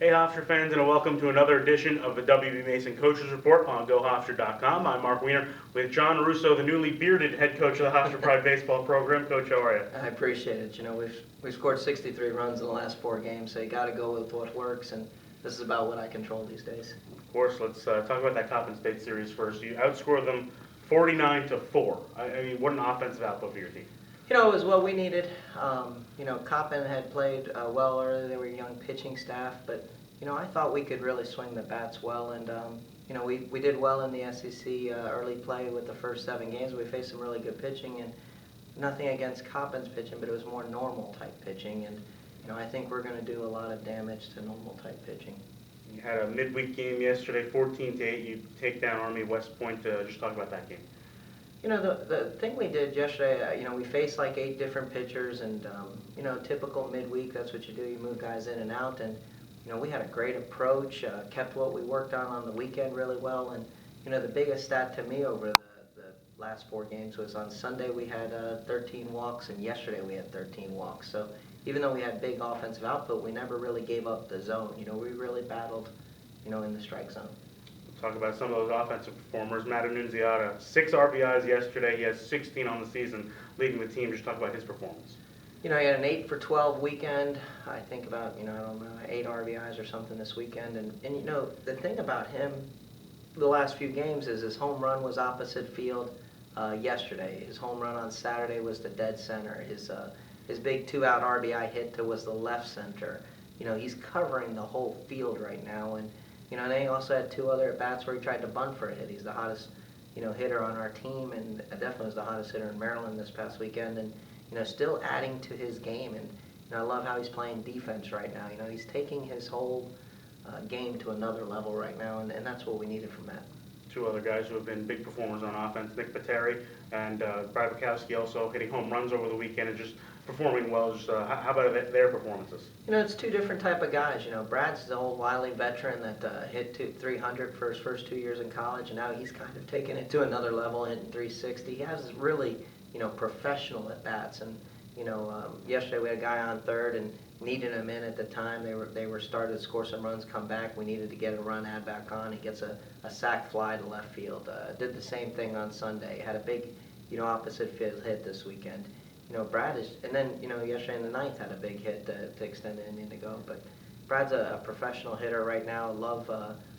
Hey Hofstra fans, and welcome to another edition of the WB Mason Coaches Report on GoHofstra.com. I'm Mark Weiner with John Russo, the newly bearded head coach of the Hofstra Pride baseball program. Coach, how are you? I appreciate it. You know, we've scored 63 runs in the last 4 games, so you got to go with what works, and this is about what I control these days. Of course, let's talk about that Coppin State series first. You outscored them 49-4. I mean, what an offensive output for your team. You know, it was what we needed. Coppin had played well earlier. They were a young pitching staff, but, I thought we could really swing the bats well. And, we did well in the SEC early play with the first 7 games. We faced some really good pitching, and nothing against Coppin's pitching, but it was more normal type pitching. And, I think we're going to do a lot of damage to normal type pitching. You had a midweek game yesterday, 14-8. You take down Army West Point. Just talk about that game. The thing we did yesterday, we faced like 8 different pitchers, and, typical midweek, that's what you do. You move guys in and out, and, we had a great approach, kept what we worked on the weekend really well, and, the biggest stat to me over the last 4 games was on Sunday we had 13 walks, and yesterday we had 13 walks. So even though we had big offensive output, we never really gave up the zone. We really battled, in the strike zone. Talk about some of those offensive performers. Matt Annunziata, 6 RBIs yesterday. He has 16 on the season, leading the team. Just talk about his performance. He had an 8 for 12 weekend. I think about, I don't know, 8 RBIs or something this weekend. And the thing about him the last few games is his home run was opposite field yesterday. His home run on Saturday was to dead center. His big 2-out RBI hit was the left center. He's covering the whole field right now. And and then he also had 2 other at-bats where he tried to bunt for a hit. He's the hottest, hitter on our team, and definitely was the hottest hitter in Maryland this past weekend. And, still adding to his game. And, I love how he's playing defense right now. He's taking his whole game to another level right now, and that's what we needed from Matt. 2 other guys who have been big performers on offense, Nick Pateri and Brad Bukowski, also hitting home runs over the weekend and just performing well. Just how about their performances? It's 2 different type of guys. Brad's the old wily veteran that hit 300 for his first 2 years in college, and now he's kind of taken it to another level, hitting 360. He has really, professional at bats. And yesterday we had a guy on third and needed him in at the time. They were started to score some runs, come back. We needed to get a run, add back on. He gets a sac fly to left field. Did the same thing on Sunday. Had a big, opposite field hit this weekend. Brad is, and then, yesterday in the 9th had a big hit to extend the inning to go. But Brad's a professional hitter right now. Love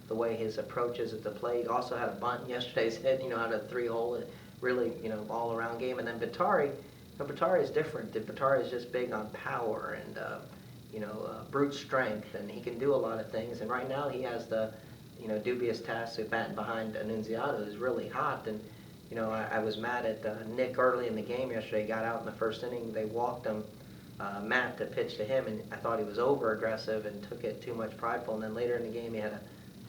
the way his approach is at the plate. Also had a bunt yesterday's hit, out of 3-hole. Really, all-around game. And then Batari, Batari is different. Batari is just big on power and, brute strength, and he can do a lot of things. And right now he has the, dubious task of batting behind Annunziata, who's really hot. And, I was mad at Nick early in the game yesterday. Got out in the first inning. They walked him, Matt, to pitch to him, and I thought he was over-aggressive and took it too much prideful. And then later in the game he had a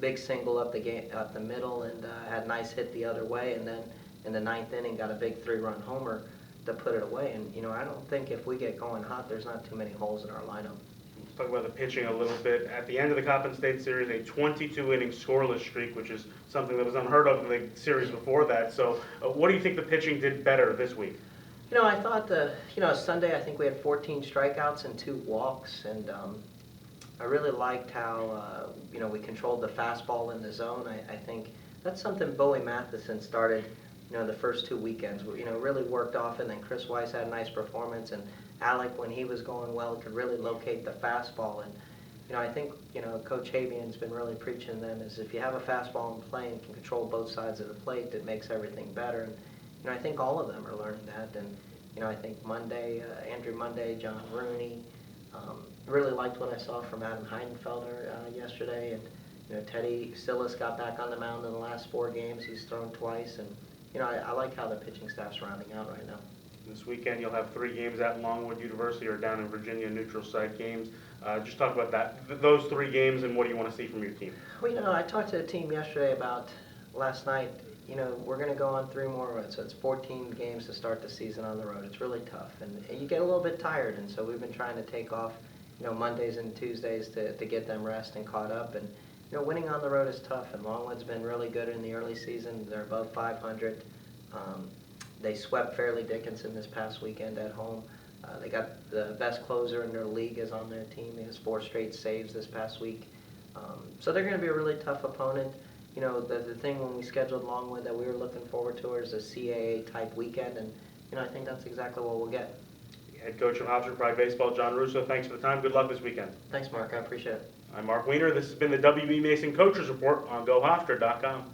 big single up the middle and had a nice hit the other way. And then in the 9th inning got a big 3-run homer to put it away. And, I don't think if we get going hot, there's not too many holes in our lineup. Let's talk about the pitching a little bit. At the end of the Coppin State series, a 22-inning scoreless streak, which is something that was unheard of in the series before that. So what do you think the pitching did better this week? I thought Sunday I think we had 14 strikeouts and 2 walks. And I really liked how, we controlled the fastball in the zone. I think that's something Bowie Matheson started the first 2 weekends, really worked off, and then Chris Weiss had a nice performance, and Alec, when he was going well, could really locate the fastball. And, I think, Coach Havian's been really preaching them is if you have a fastball in play and can control both sides of the plate, that makes everything better. And, I think all of them are learning that. And, I think Andrew Monday, John Rooney, really liked what I saw from Adam Heidenfelder yesterday. And, Teddy Sillis got back on the mound in the last 4 games. He's thrown twice, and I like how the pitching staff's rounding out right now. This weekend you'll have 3 games at Longwood University or down in Virginia, neutral site games. Just talk about those 3 games, and what do you want to see from your team? Well, I talked to the team yesterday about last night. We're going to go on 3 more roads, so it's 14 games to start the season on the road. It's really tough, and you get a little bit tired, and so we've been trying to take off, Mondays and Tuesdays to get them rest and caught up. And winning on the road is tough, and Longwood's been really good in the early season. They're above 500. They swept Fairleigh Dickinson this past weekend at home. They got the best closer in their league is on their team. He has 4 straight saves this past week. So they're going to be a really tough opponent. You know, the thing when we scheduled Longwood that we were looking forward to is a CAA-type weekend, and, you know, I think that's exactly what we'll get. Head coach of Hofstra Pride Baseball, John Russo, thanks for the time. Good luck this weekend. Thanks, Mark. I appreciate it. I'm Mark Weiner. This has been the WB Mason Coaches Report on GoHofstra.com.